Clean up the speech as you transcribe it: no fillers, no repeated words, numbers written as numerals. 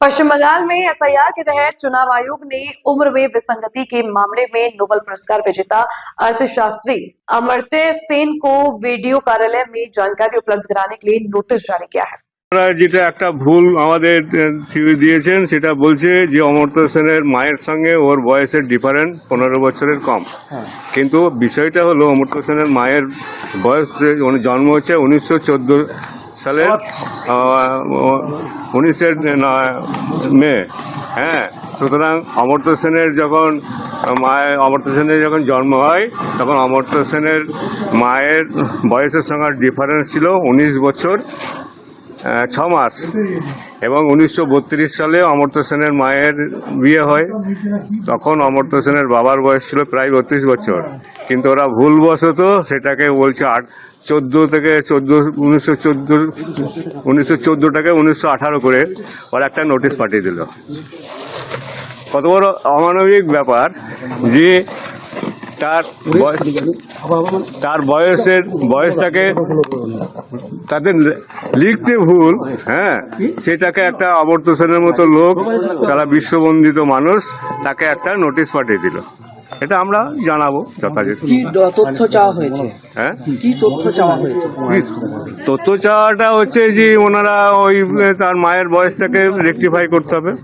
पश्चिम बंगाल में एसआईआर के तहत चुनाव आयोग ने उम्र में विसंगति के मामले में नोबेल पुरस्कार विजेता अर्थशास्त्री अमर्त्य सेन को वीडियो कार्यालय में जानकारी उपलब्ध कराने के लिए नोटिस जारी किया है। যেটা একটা ভুল আমাদের দিয়েছেন সেটা বলছে যে অমর্ত্য সেনের মায়ের সঙ্গে ওর বয়সের ডিফারেন্ট 15 বছরের কম, কিন্তু বিষয়টা হলো অমর্ত্য সেনের মায়ের বয়স জন্ম হচ্ছে 1914 সালের 19 মে। হ্যাঁ, সুতরাং অমর্ত্য সেনের যখন জন্ম হয় তখন অমর্ত্য সেনের মায়ের বয়সের সঙ্গে ডিফারেন্স ছিল 19 বছর 6 মাস, এবং 1932 সালে অমর্ত্য সেনের মায়ের বিয়ে হয়। তখন অমর্ত্য সেনের বাবার বয়স ছিল প্রায় 32 বছর, কিন্তু ওরা ভুলবশত সেটাকে বলছে 1914টাকে 1918 করে ওরা একটা নোটিশ পাঠিয়ে দিল। কত বড় অমানবিক ব্যাপার যে তার বয়সটাকে তাদের লিখতে ভুল, হ্যাঁ, সেটাকে একটা অমর্ত্য সেনের মতো লোক, তারা বিশ্ববন্দিত মানুষ, তাকে একটা নোটিশ পাঠিয়ে দিল। এটা আমরা জানাবো যথাযথ। কি তথ্য চাওয়া হয়েছে? হ্যাঁ, কি তথ্য চাওয়া হয়েছে? তথ্য চাওয়াটা হচ্ছে যে ওনারা ওই তার মায়ের বয়সটাকে রেকটিফাই করতে হবে।